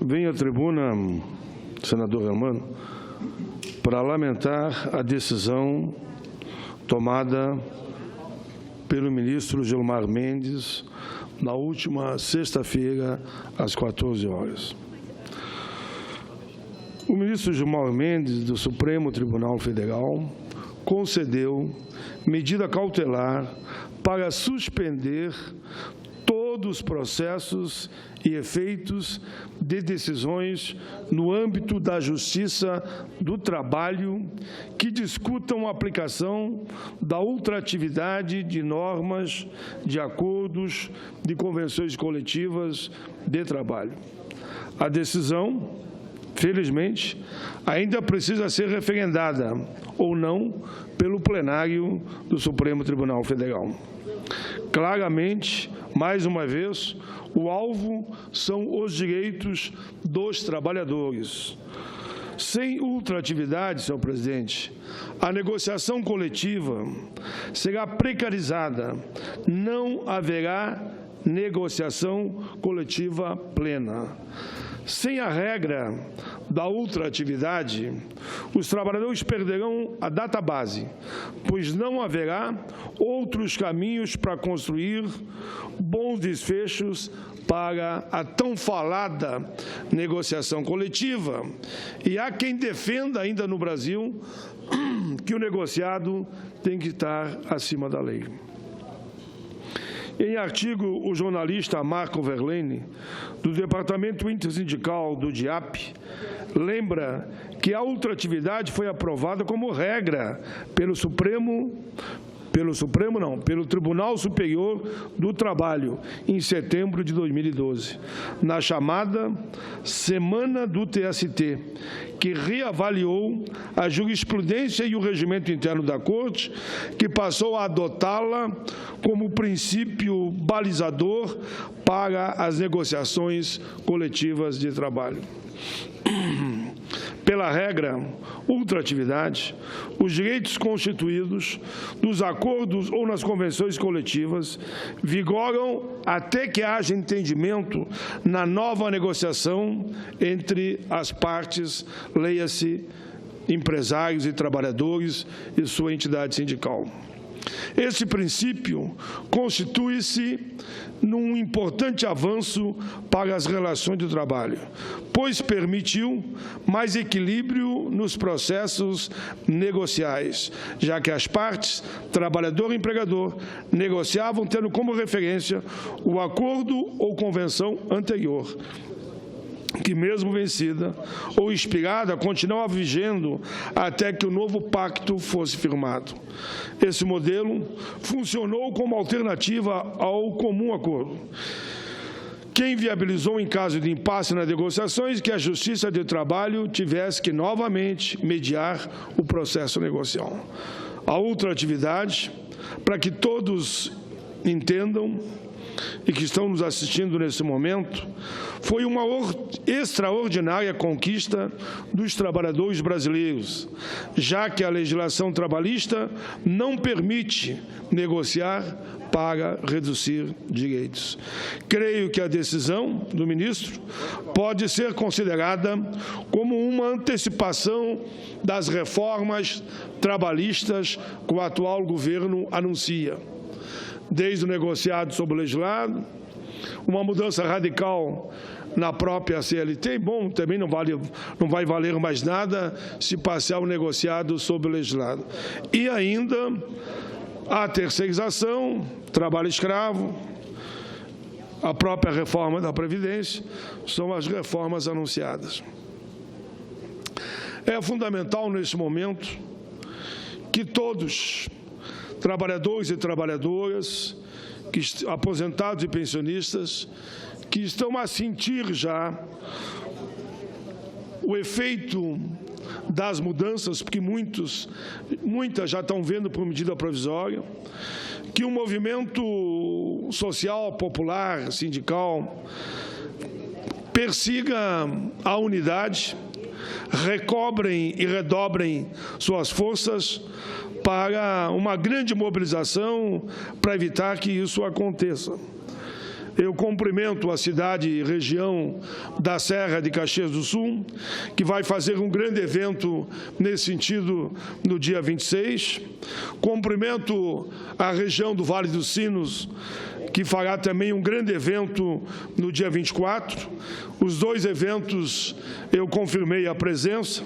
Venho à tribuna, senador Germano, para lamentar a decisão tomada pelo ministro Gilmar Mendes na última sexta-feira, às 14 horas. O ministro Gilmar Mendes, do Supremo Tribunal Federal, concedeu medida cautelar para suspender todos os processos e efeitos de decisões no âmbito da Justiça do Trabalho que discutam a aplicação da ultratividade de normas, de acordos, de convenções coletivas de trabalho. A decisão, felizmente, ainda precisa ser referendada ou não pelo plenário do Supremo Tribunal Federal. Claramente, mais uma vez, o alvo são os direitos dos trabalhadores. Sem ultratividade, senhor presidente, a negociação coletiva será precarizada, não haverá negociação coletiva plena. Sem a regra da ultratividade, os trabalhadores perderão a database, pois não haverá outros caminhos para construir bons desfechos para a tão falada negociação coletiva. E há quem defenda ainda no Brasil que o negociado tem que estar acima da lei. Em artigo, o jornalista Marco Verlaine, do Departamento Intersindical do DIAP, lembra que a ultratividade foi aprovada como regra pelo Tribunal Superior do Trabalho, em setembro de 2012, na chamada Semana do TST, que reavaliou a jurisprudência e o regimento interno da Corte, que passou a adotá-la como princípio balizador para as negociações coletivas de trabalho. Pela regra ultratividade, os direitos constituídos nos acordos ou nas convenções coletivas vigoram até que haja entendimento na nova negociação entre as partes, leia-se empresários e trabalhadores e sua entidade sindical. Esse princípio constitui-se num importante avanço para as relações de trabalho, pois permitiu mais equilíbrio nos processos negociais, já que as partes, trabalhador e empregador, negociavam tendo como referência o acordo ou convenção anterior, que mesmo vencida ou expirada, continuava vigendo até que o novo pacto fosse firmado. Esse modelo funcionou como alternativa ao comum acordo, que inviabilizou, em caso de impasse nas negociações, que a Justiça de Trabalho tivesse que novamente mediar o processo negocial. A ultratividade, para que todos entendam e que estão nos assistindo nesse momento, foi uma extraordinária conquista dos trabalhadores brasileiros, já que a legislação trabalhista não permite negociar para reduzir direitos. Creio que a decisão do ministro pode ser considerada como uma antecipação das reformas trabalhistas que o atual governo anuncia, desde o negociado sobre o legislado, uma mudança radical na própria CLT, bom, também não vai valer mais nada se passar o negociado sobre o legislado. E ainda a terceirização, trabalho escravo, a própria reforma da Previdência, são as reformas anunciadas. É fundamental, nesse momento, que todos, trabalhadores e trabalhadoras, aposentados e pensionistas, que estão a sentir já o efeito das mudanças, porque muitas já estão vendo por medida provisória, que o movimento social, popular, sindical, persiga a unidade, recobrem e redobrem suas forças para uma grande mobilização para evitar que isso aconteça. eu cumprimento a cidade e região da Serra de Caxias do Sul, que vai fazer um grande evento nesse sentido no dia 26. Cumprimento a região do Vale dos Sinos, que fará também um grande evento no dia 24. Os dois eventos eu confirmei a presença.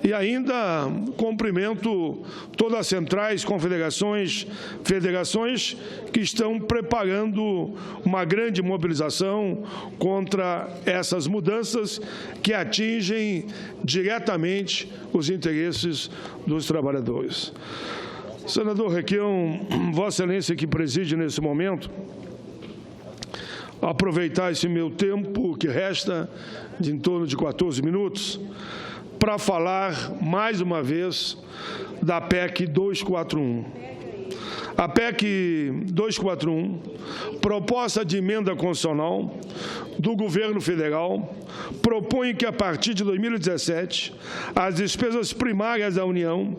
E ainda cumprimento todas as centrais, confederações, federações que estão preparando uma grande mobilização contra essas mudanças que atingem diretamente os interesses dos trabalhadores. Senador Requião, Vossa Excelência que preside nesse momento, aproveitar esse meu tempo que resta, de em torno de 14 minutos, para falar, mais uma vez, da PEC 241. A PEC 241, proposta de emenda constitucional do governo federal, propõe que, a partir de 2017, as despesas primárias da União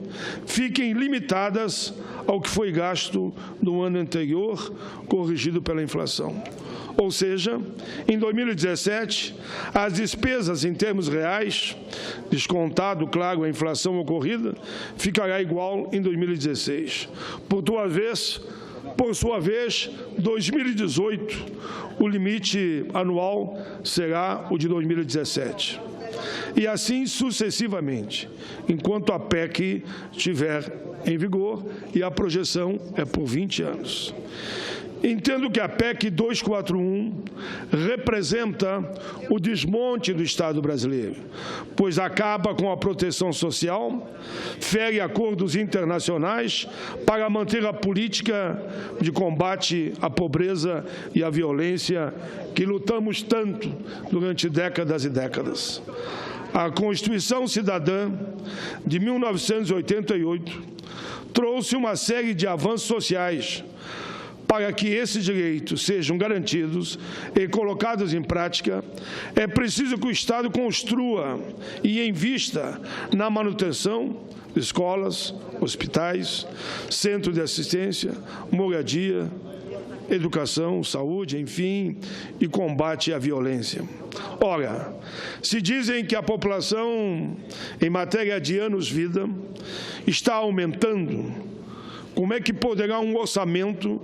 fiquem limitadas ao que foi gasto no ano anterior, corrigido pela inflação. Ou seja, em 2017, as despesas em termos reais, descontado, claro, a inflação ocorrida, ficará igual em 2016. Por sua vez, 2018, o limite anual será o de 2017. E assim sucessivamente, enquanto a PEC estiver em vigor, e a projeção é por 20 anos. Entendo que a PEC 241 representa o desmonte do Estado brasileiro, pois acaba com a proteção social, fere acordos internacionais para manter a política de combate à pobreza e à violência que lutamos tanto durante décadas e décadas. A Constituição Cidadã de 1988 trouxe uma série de avanços sociais para que esses direitos sejam garantidos e colocados em prática. É preciso que o Estado construa e invista na manutenção de escolas, hospitais, centros de assistência, moradia, educação, saúde, enfim, e combate à violência. Ora, se dizem que a população, em matéria de anos-vida, está aumentando, como é que poderá um orçamento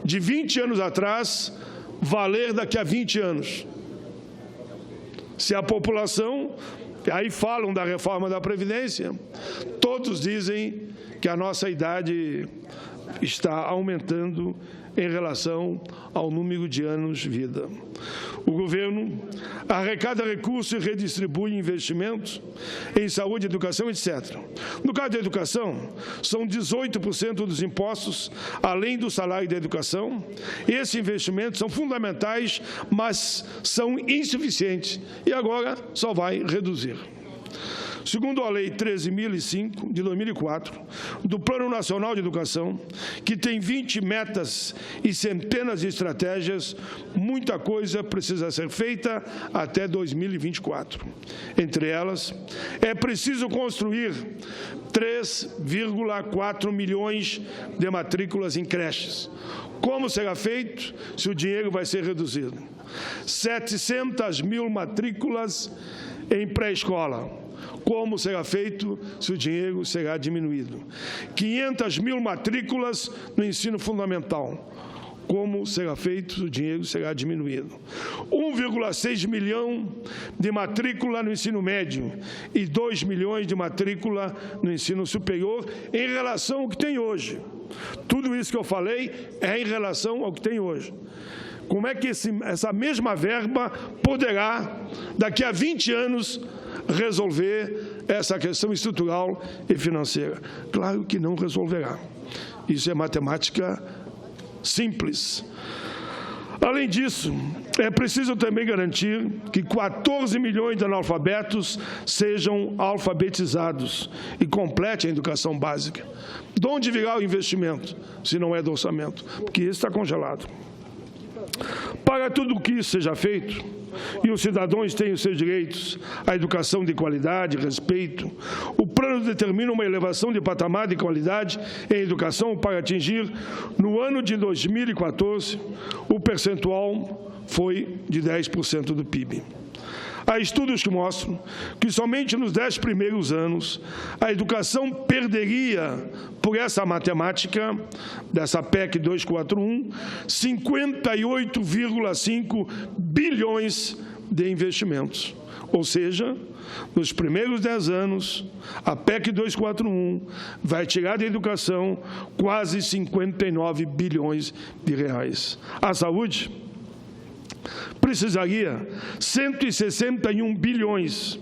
de 20 anos atrás valer daqui a 20 anos? Se a população, aí falam da reforma da Previdência, todos dizem que a nossa idade está aumentando em relação ao número de anos de vida. O governo arrecada recursos e redistribui investimentos em saúde, educação, etc. No caso da educação, são 18% dos impostos, além do salário da educação. Esses investimentos são fundamentais, mas são insuficientes e agora só vai reduzir. Segundo a Lei 13.005, de 2004, do Plano Nacional de Educação, que tem 20 metas e centenas de estratégias, muita coisa precisa ser feita até 2024. Entre elas, é preciso construir 3,4 milhões de matrículas em creches. Como será feito se o dinheiro vai ser reduzido? 700 mil matrículas em pré-escola. Como será feito se o dinheiro será diminuído? 500 mil matrículas no ensino fundamental. Como será feito se o dinheiro será diminuído? 1,6 milhão de matrícula no ensino médio e 2 milhões de matrícula no ensino superior em relação ao que tem hoje. Tudo isso que eu falei é em relação ao que tem hoje. Como é que essa mesma verba poderá, daqui a 20 anos, resolver essa questão estrutural e financeira? Claro que não resolverá. Isso é matemática simples. Além disso, é preciso também garantir que 14 milhões de analfabetos sejam alfabetizados e complete a educação básica. De onde virá o investimento, se não é do orçamento? Porque isso está congelado. Para tudo o que isso seja feito, e os cidadãos tenham seus direitos à educação de qualidade e respeito, o plano determina uma elevação de patamar de qualidade em educação para atingir, no ano de 2014, o percentual foi de 10% do PIB. Há estudos que mostram que somente nos 10 primeiros anos a educação perderia, por essa matemática dessa PEC 241, 58,5 bilhões de investimentos. Ou seja, nos primeiros 10 anos, a PEC 241 vai tirar da educação quase 59 bilhões de reais. A saúde precisaria 161 bilhões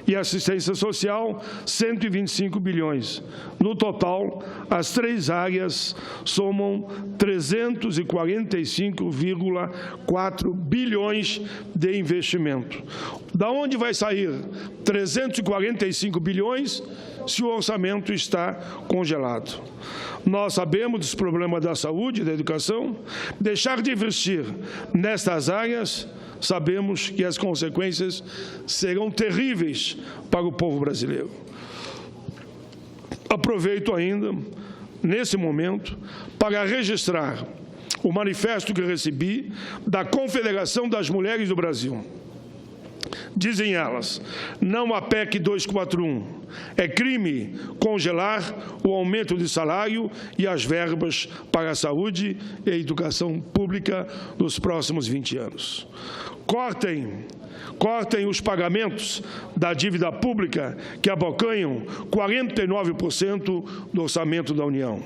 e assistência social 125 bilhões. No total, as três áreas somam 345,4 bilhões de investimento. Da onde vai sair 345 bilhões se o orçamento está congelado? Nós sabemos dos problemas da saúde e da educação. Deixar de investir nestas áreas, sabemos que as consequências serão terríveis para o povo brasileiro. Aproveito ainda, nesse momento, para registrar o manifesto que recebi da Confederação das Mulheres do Brasil. Dizem elas, não a PEC 241. É crime congelar o aumento de salário e as verbas para a saúde e a educação pública nos próximos 20 anos. Cortem os pagamentos da dívida pública que abocanham 49% do orçamento da União.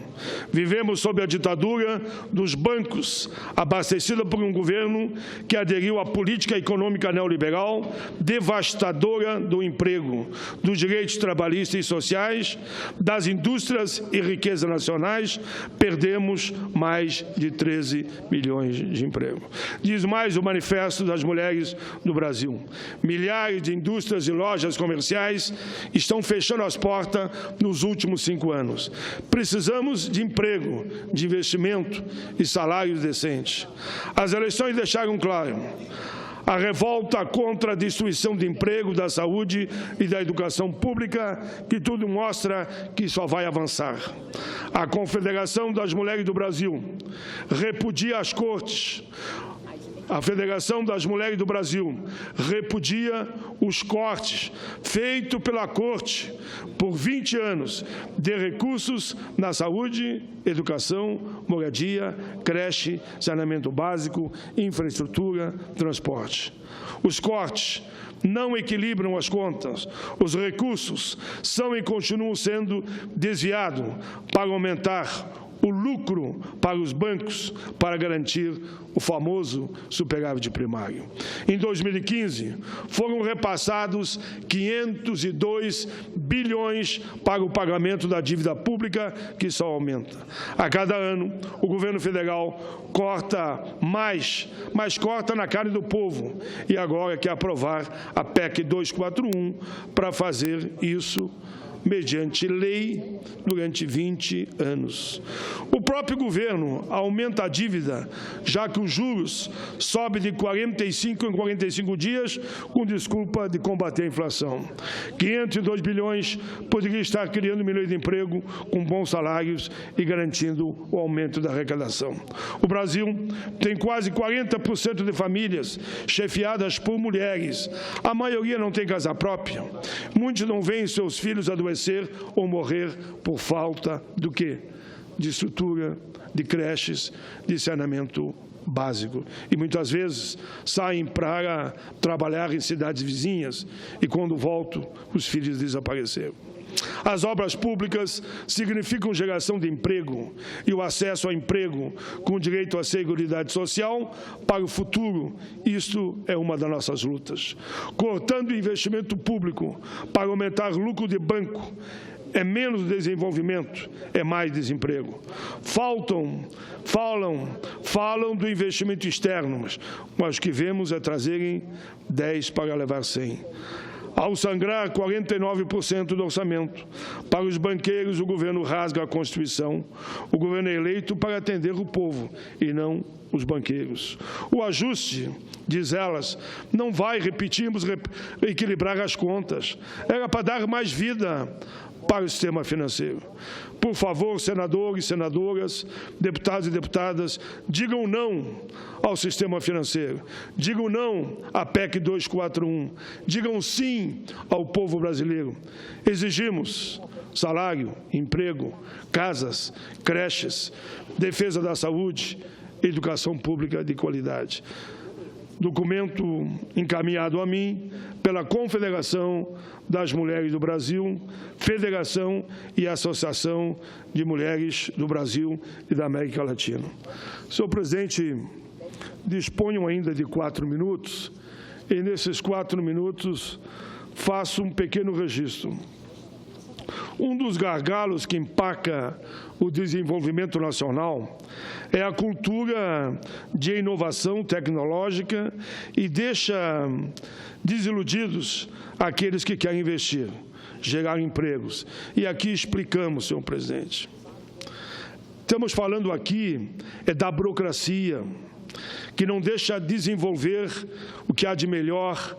Vivemos sob a ditadura dos bancos, abastecida por um governo que aderiu à política econômica neoliberal, devastadora do emprego, dos direitos trabalhistas e sociais, das indústrias e riquezas nacionais. Perdemos mais de 13 milhões de empregos. Diz mais o Manifesto das Mulheres do Brasil. Milhares de indústrias e lojas comerciais estão fechando as portas nos últimos 5 anos. Precisamos de emprego, de investimento e salários decentes. As eleições deixaram claro a revolta contra a destruição de emprego, da saúde e da educação pública, que tudo mostra que só vai avançar. A Confederação das Mulheres do Brasil repudia as cortes. A Federação das Mulheres do Brasil repudia os cortes feitos pela Corte por 20 anos de recursos na saúde, educação, moradia, creche, saneamento básico, infraestrutura, transporte. Os cortes não equilibram as contas. Os recursos são e continuam sendo desviados para aumentar o lucro para os bancos, para garantir o famoso superávit primário. Em 2015, foram repassados 502 bilhões para o pagamento da dívida pública, que só aumenta. A cada ano, o governo federal corta mais, mas corta na carne do povo. E agora quer aprovar a PEC 241 para fazer isso mediante lei durante 20 anos. O próprio governo aumenta a dívida, já que os juros sobem de 45 em 45 dias, com desculpa de combater a inflação. 502 bilhões poderia estar criando milhões de emprego com bons salários e garantindo o aumento da arrecadação. O Brasil tem quase 40% de famílias chefiadas por mulheres. A maioria não tem casa própria. Muitos não veem seus filhos adoecer ou morrer por falta do quê? De estrutura, de creches, de saneamento básico. E muitas vezes saem para trabalhar em cidades vizinhas e quando voltam, os filhos desapareceram. As obras públicas significam geração de emprego e o acesso ao emprego com direito à seguridade social para o futuro. Isto é uma das nossas lutas. Cortando o investimento público para aumentar o lucro de banco é menos desenvolvimento, é mais desemprego. Falam do investimento externo, mas o que vemos é trazerem 10 para levar 100. Ao sangrar 49% do orçamento, para os banqueiros o governo rasga a Constituição. O governo é eleito para atender o povo e não os banqueiros. O ajuste, diz elas, não vai, repetimos, equilibrar as contas. Era para dar mais vida para o sistema financeiro. Por favor, senadores e senadoras, deputados e deputadas, digam não ao sistema financeiro, digam não à PEC 241, digam sim ao povo brasileiro. Exigimos salário, emprego, casas, creches, defesa da saúde, educação pública de qualidade. Documento encaminhado a mim pela Confederação das Mulheres do Brasil, Federação e Associação de Mulheres do Brasil e da América Latina. Senhor presidente, disponho ainda de 4 minutos e, nesses 4 minutos, faço um pequeno registro. Um dos gargalos que empaca o desenvolvimento nacional é a cultura de inovação tecnológica e deixa desiludidos aqueles que querem investir, gerar empregos. E aqui explicamos, senhor presidente. Estamos falando aqui da burocracia, que não deixa desenvolver o que há de melhor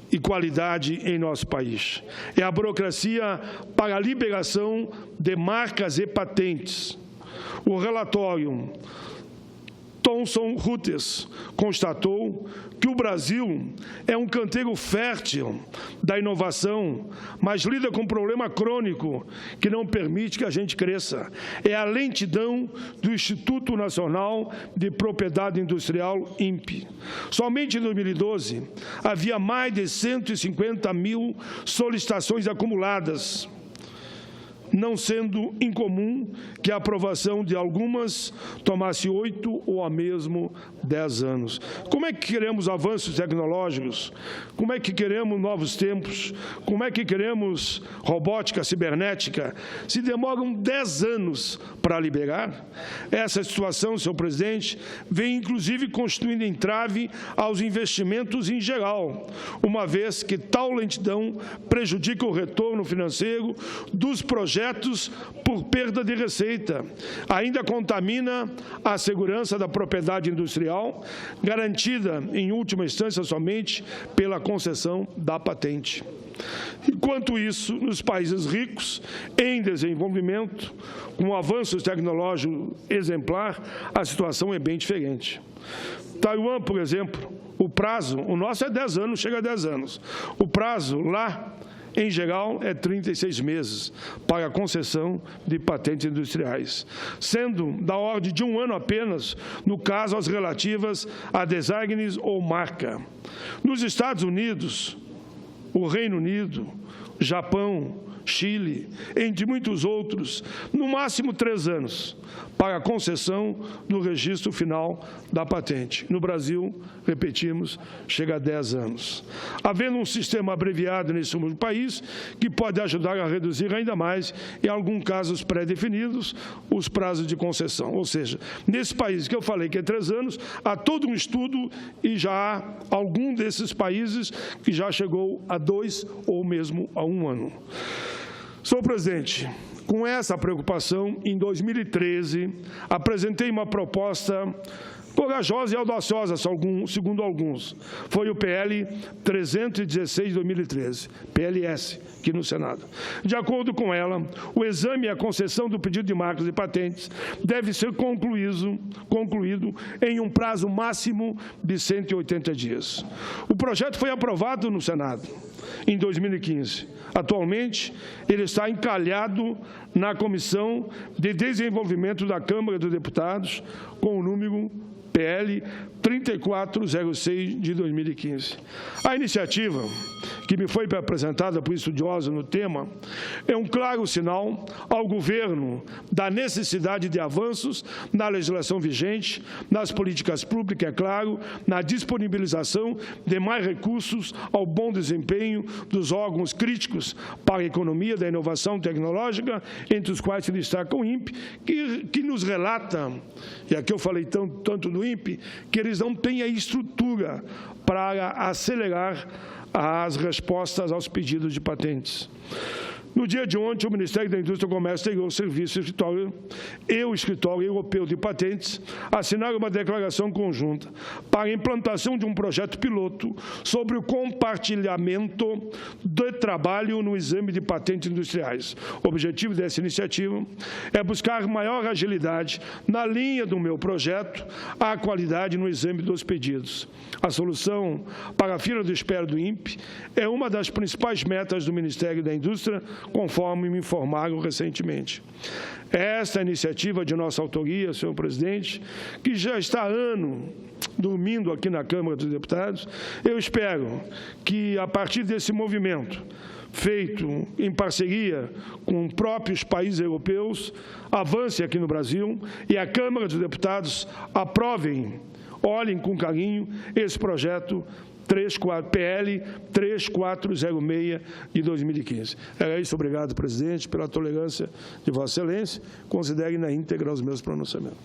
e qualidade em nosso país. É a burocracia para a liberação de marcas e patentes. O relatório Thomson Reuters constatou que o Brasil é um canteiro fértil da inovação, mas lida com um problema crônico que não permite que a gente cresça. É a lentidão do Instituto Nacional de Propriedade Industrial, INPE. Somente em 2012, havia mais de 150 mil solicitações acumuladas, não sendo incomum que a aprovação de algumas tomasse 8 ou a mesmo 10 anos. Como é que queremos avanços tecnológicos? Como é que queremos novos tempos? Como é que queremos robótica cibernética? Se demoram 10 anos para liberar? Essa situação, senhor presidente, vem inclusive constituindo entrave aos investimentos em geral, uma vez que tal lentidão prejudica o retorno financeiro dos projetos por perda de receita. Ainda contamina a segurança da propriedade industrial, garantida, em última instância, somente pela concessão da patente. Enquanto isso, nos países ricos, em desenvolvimento, com avanços tecnológicos exemplar, a situação é bem diferente. Taiwan, por exemplo, o nosso é 10 anos, chega a 10 anos. O prazo lá, em geral, é 36 meses para a concessão de patentes industriais, sendo da ordem de 1 ano apenas, no caso, as relativas a designs ou marca. Nos Estados Unidos, o Reino Unido, Japão, Chile, entre muitos outros, no máximo 3 anos, para a concessão do registro final da patente. No Brasil, repetimos, chega a 10 anos. Havendo um sistema abreviado nesse país, que pode ajudar a reduzir ainda mais, em alguns casos pré-definidos, os prazos de concessão. Ou seja, nesse país que eu falei que é 3 anos, há todo um estudo e já há algum desses países que já chegou a 2 ou mesmo a 1 ano. Senhor presidente, com essa preocupação, em 2013, apresentei uma proposta corajosa e audaciosa, segundo alguns. Foi o PL 316 de 2013, PLS, aqui no Senado. De acordo com ela, o exame e a concessão do pedido de marcas e patentes deve ser concluído em um prazo máximo de 180 dias. O projeto foi aprovado no Senado em 2015. Atualmente, ele está encalhado na Comissão de Desenvolvimento da Câmara dos Deputados, com o número PL 3406 de 2015. A iniciativa, que me foi apresentada por estudiosos no tema, é um claro sinal ao governo da necessidade de avanços na legislação vigente, nas políticas públicas, é claro, na disponibilização de mais recursos ao bom desempenho dos órgãos críticos para a economia da inovação tecnológica, entre os quais se destaca o INPE, que nos relata, e aqui eu falei tanto do INPE, que eles eles não têm a estrutura para acelerar as respostas aos pedidos de patentes. No dia de ontem, o Ministério da Indústria e Comércio Exterior, o Serviço Escritório e o Escritório Europeu de Patentes assinaram uma declaração conjunta para a implantação de um projeto piloto sobre o compartilhamento do trabalho no exame de patentes industriais. O objetivo dessa iniciativa é buscar maior agilidade na linha do meu projeto, a qualidade no exame dos pedidos. A solução para a fila de espera do INPE é uma das principais metas do Ministério da Indústria, conforme me informaram recentemente. Esta iniciativa de nossa autoria, senhor presidente, que já está há ano dormindo aqui na Câmara dos Deputados, eu espero que, a partir desse movimento, feito em parceria com próprios países europeus, avance aqui no Brasil e a Câmara dos Deputados aprovem, olhem com carinho esse projeto PL 3406 de 2015. Era isso, obrigado, presidente, pela tolerância de Vossa Excelência. Considere na íntegra os meus pronunciamentos.